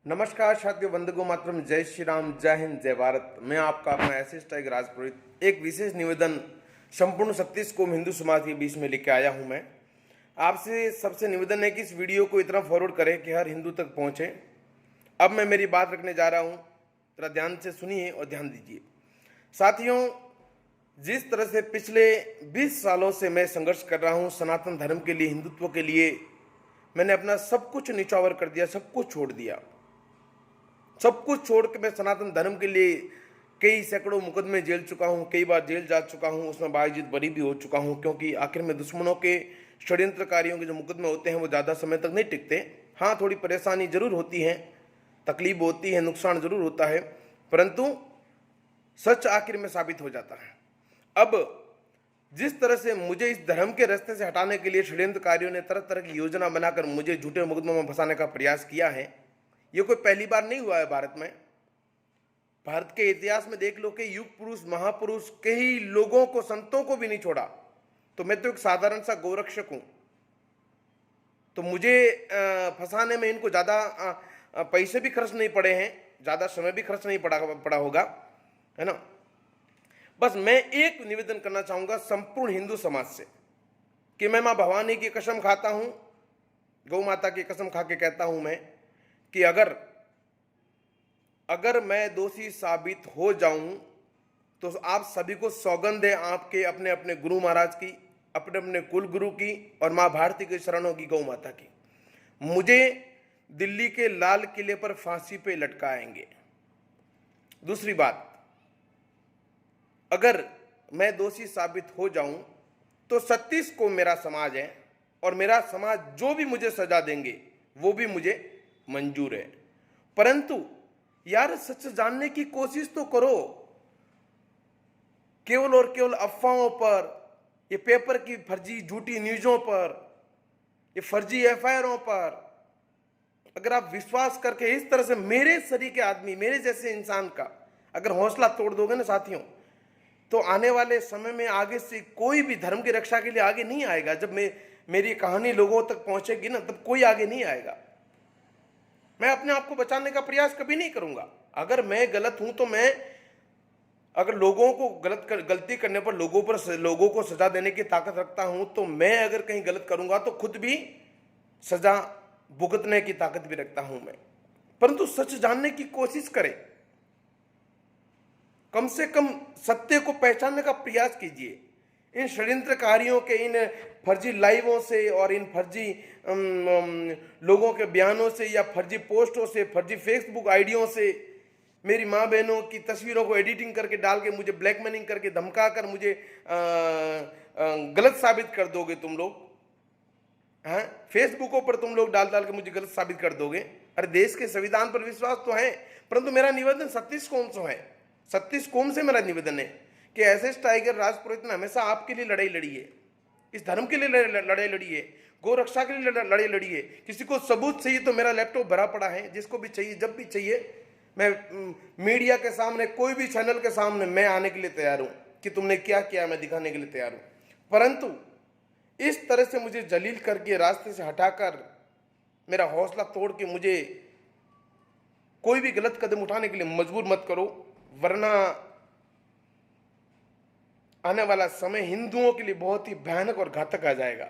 नमस्कार साथियों, वंदे मातरम, जय श्री राम, जय हिंद, जय भारत। मैं आपका अपना एसएस टाइगर राजपुरोहित एक विशेष निवेदन संपूर्ण 36 कौम हिंदू समाज के बीच में लेके आया हूं। मैं आपसे सबसे निवेदन है कि इस वीडियो को इतना फॉरवर्ड करें कि हर हिंदू तक पहुंचे। अब मैं मेरी बात रखने जा रहा हूं, जरा ध्यान से सुनिए और ध्यान दीजिए। साथियों, जिस तरह से पिछले 20 सालों से मैं संघर्ष कर रहा हूं सनातन धर्म के लिए, हिंदुत्व के लिए, मैंने अपना सब कुछ निछावर कर दिया, सब कुछ छोड़ दिया। सब कुछ छोड़ के मैं सनातन धर्म के लिए कई सैकड़ों मुकदमे जेल चुका हूँ, कई बार जेल जा चुका हूँ, उसमें बावजूद बरी भी हो चुका हूँ, क्योंकि आखिर में दुश्मनों के, षड्यंत्रकारियों के जो मुकदमे होते हैं वो ज़्यादा समय तक नहीं टिकते। हाँ, थोड़ी परेशानी जरूर होती है, तकलीफ होती है, नुकसान जरूर होता है, परंतु सच आखिर में साबित हो जाता है। अब जिस तरह से मुझे इस धर्म के रास्ते से हटाने के लिए षड्यंत्रकारियों ने तरह तरह की योजना बनाकर मुझे झूठे मुकदमों में फंसाने का प्रयास किया है, ये कोई पहली बार नहीं हुआ है भारत में। भारत के इतिहास में देख लो कि युग पुरुष, महापुरुष, कई लोगों को, संतों को भी नहीं छोड़ा। तो मैं तो एक साधारण सा गौरक्षक हूं, तो मुझे फंसाने में इनको ज्यादा पैसे भी खर्च नहीं पड़े हैं, ज्यादा समय भी खर्च नहीं पड़ा होगा, है ना। बस मैं एक निवेदन करना चाहूंगा संपूर्ण हिंदू समाज से कि मैं मां भवानी की कसम खाता हूं, गौ माता की कसम खा के कहता हूं मैं कि अगर मैं दोषी साबित हो जाऊं तो आप सभी को सौगंध है आपके अपने अपने गुरु महाराज की, अपने अपने कुल गुरु की और मां भारती के शरणों की, गौ माता की, मुझे दिल्ली के लाल किले पर फांसी पे लटकाएंगे। दूसरी बात, अगर मैं दोषी साबित हो जाऊं तो 36 को मेरा समाज है और मेरा समाज जो भी मुझे सजा देंगे वो भी मुझे मंजूर है। परंतु यार, सच जानने की कोशिश तो करो। केवल और केवल अफवाहों पर, ये पेपर की फर्जी झूठी न्यूज़ों पर, ये फर्जी एफआईआरों पर अगर आप विश्वास करके इस तरह से मेरे शरीर के आदमी, मेरे जैसे इंसान का अगर हौसला तोड़ दोगे ना साथियों, तो आने वाले समय में आगे से कोई भी धर्म की रक्षा के लिए आगे नहीं आएगा। जब मेरी कहानी लोगों तक पहुंचेगी ना, तब कोई आगे नहीं आएगा। मैं अपने आप को बचाने का प्रयास कभी नहीं करूंगा। अगर मैं गलत हूं तो मैं, अगर लोगों को गलती करने पर लोगों को सजा देने की ताकत रखता हूं, तो मैं अगर कहीं गलत करूंगा तो खुद भी सजा भुगतने की ताकत भी रखता हूं मैं। परंतु सच जानने की कोशिश करें, कम से कम सत्य को पहचानने का प्रयास कीजिए। इन षड्यंत्रकारियों के इन फर्जी लाइवों से और इन फर्जी लोगों के बयानों से या फर्जी पोस्टों से, फर्जी फेसबुक आईडियों से मेरी माँ बहनों की तस्वीरों को एडिटिंग करके डाल के, मुझे ब्लैकमेलिंग करके, धमका कर मुझे गलत साबित कर दोगे तुम लोग। हाँ, फेसबुकों पर तुम लोग डाल डाल के मुझे गलत साबित कर दोगे। अरे, देश के संविधान पर विश्वास तो है, परंतु मेरा निवेदन 36 कौम से है। 36 कौम से मेरा निवेदन है कि एसएस टाइगर राजपुरोहित ने हमेशा आपके लिए लड़ाई लड़ी है, इस धर्म के लिए लड़ाई लड़ी है, गौ रक्षा के लिए लड़ाई लड़ी है। किसी को सबूत चाहिए तो मेरा लैपटॉप भरा पड़ा है, जिसको भी चाहिए, जब भी चाहिए, मैं मीडिया के सामने, कोई भी चैनल के सामने मैं आने के लिए तैयार हूं कि तुमने क्या किया, मैं दिखाने के लिए तैयार हूं। परंतु इस तरह से मुझे जलील करके, रास्ते से हटाकर, मेरा हौसला तोड़ के मुझे कोई भी गलत कदम उठाने के लिए मजबूर मत करो, वरना आने वाला समय हिंदुओं के लिए बहुत ही भयानक और घातक आ जाएगा।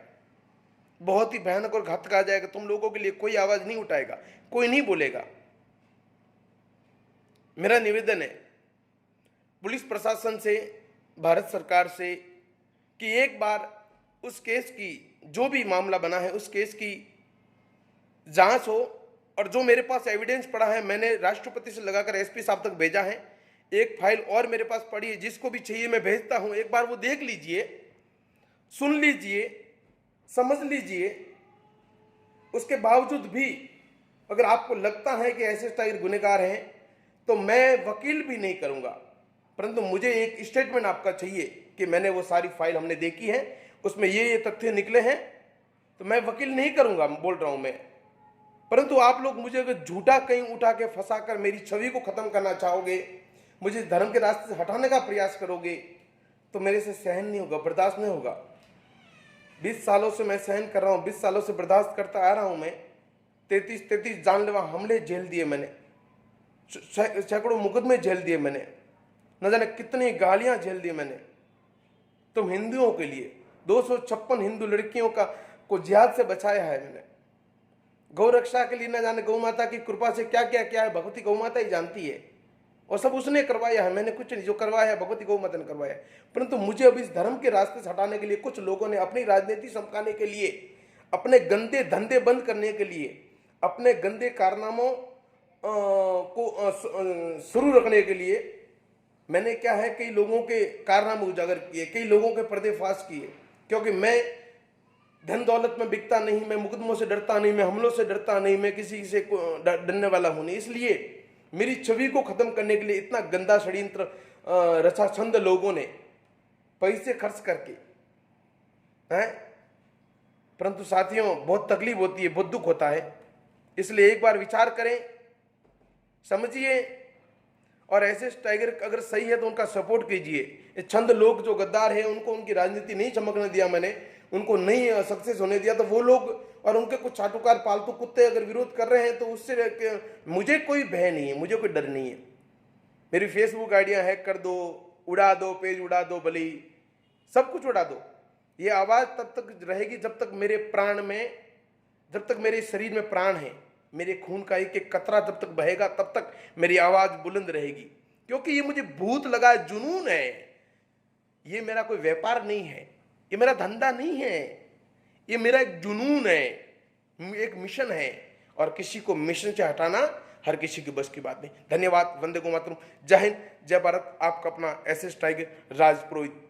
बहुत ही भयानक और घातक आ जाएगा। तुम लोगों के लिए कोई आवाज नहीं उठाएगा, कोई नहीं बोलेगा। मेरा निवेदन है पुलिस प्रशासन से, भारत सरकार से, कि एक बार उस केस की, जो भी मामला बना है उस केस की जांच हो, और जो मेरे पास एविडेंस पड़ा है, मैंने राष्ट्रपति से लगाकर एसपी साहब तक भेजा है। एक फाइल और मेरे पास पड़ी है, जिसको भी चाहिए मैं भेजता हूं। एक बार वो देख लीजिए, सुन लीजिए, समझ लीजिए। उसके बावजूद भी अगर आपको लगता है कि एसएस टाइगर गुनहगार हैं, तो मैं वकील भी नहीं करूंगा, परंतु मुझे एक स्टेटमेंट आपका चाहिए कि मैंने वो सारी फाइल हमने देखी है, उसमें ये तथ्य निकले हैं। तो मैं वकील नहीं करूंगा, बोल रहा हूं मैं। परंतु आप लोग मुझे अगर झूठा कहीं उठा के फंसाकर मेरी छवि को खत्म करना चाहोगे, मुझे धर्म के रास्ते से हटाने का प्रयास करोगे, तो मेरे से सहन नहीं होगा, बर्दाश्त नहीं होगा। 20 सालों से मैं सहन कर रहा हूं, 20 सालों से बर्दाश्त करता आ रहा हूं मैं। 33 जानलेवा हमले झेल दिए मैंने, सैकड़ों मुकदमे झेल दिए मैंने, न जाने कितनी गालियां झेल दी मैंने। तुम हिंदुओं के लिए 256 हिंदू लड़कियों को जिहाद से बचाया है मैंने। गौ रक्षा के लिए न जाने गौ माता की कृपा से क्या क्या किया है, भगवती गौ माता ही जानती है। और सब उसने करवाया है, मैंने कुछ नहीं। जो करवाया है भगवती गौ माता ने करवाया है। परंतु मुझे अब इस धर्म के रास्ते से हटाने के लिए कुछ लोगों ने अपनी राजनीति चमकाने के लिए, अपने गंदे धंधे बंद करने के लिए, अपने गंदे कारनामों को शुरू रखने के लिए मैंने क्या है कई लोगों के कारनामे उजागर किए, कई लोगों के पर्देफाश किए। क्योंकि मैं धन दौलत में बिकता नहीं, मैं मुकदमों से डरता नहीं, मैं हमलों से डरता नहीं, मैं किसी से डरने वाला हूं नहीं। इसलिए मेरी छवि को खत्म करने के लिए इतना गंदा षड्यंत्र रचा छंद लोगों ने पैसे खर्च करके हैं। परंतु साथियों बहुत तकलीफ होती है, बहुत दुख होता है। इसलिए एक बार विचार करें, समझिए, और ऐसे टाइगर अगर सही है तो उनका सपोर्ट कीजिए। ये छंद लोग जो गद्दार है, उनको उनकी राजनीति नहीं चमकने दिया मैंने, उनको नहीं सक्सेस होने दिया, तो वो लोग और उनके कुछ चाटुकार पालतू कुत्ते अगर विरोध कर रहे हैं तो उससे मुझे कोई भय नहीं है, मुझे कोई डर नहीं है। मेरी फेसबुक आइडियां हैक कर दो, उड़ा दो, पेज उड़ा दो, भले सब कुछ उड़ा दो। ये आवाज़ तब तक रहेगी जब तक मेरे प्राण में, जब तक मेरे शरीर में प्राण है, मेरे खून का एक एक कतरा जब तक बहेगा तब तक मेरी आवाज़ बुलंद रहेगी। क्योंकि ये मुझे भूत लगा जुनून है, ये मेरा कोई व्यापार नहीं है, ये मेरा धंधा नहीं है, ये मेरा एक जुनून है, एक मिशन है। और किसी को मिशन से हटाना हर किसी की बस की बात नहीं। धन्यवाद। वंदे गो मातरम। जय हिंद, जय भारत। आपका अपना एसएस टाइगर राज पुरोहित।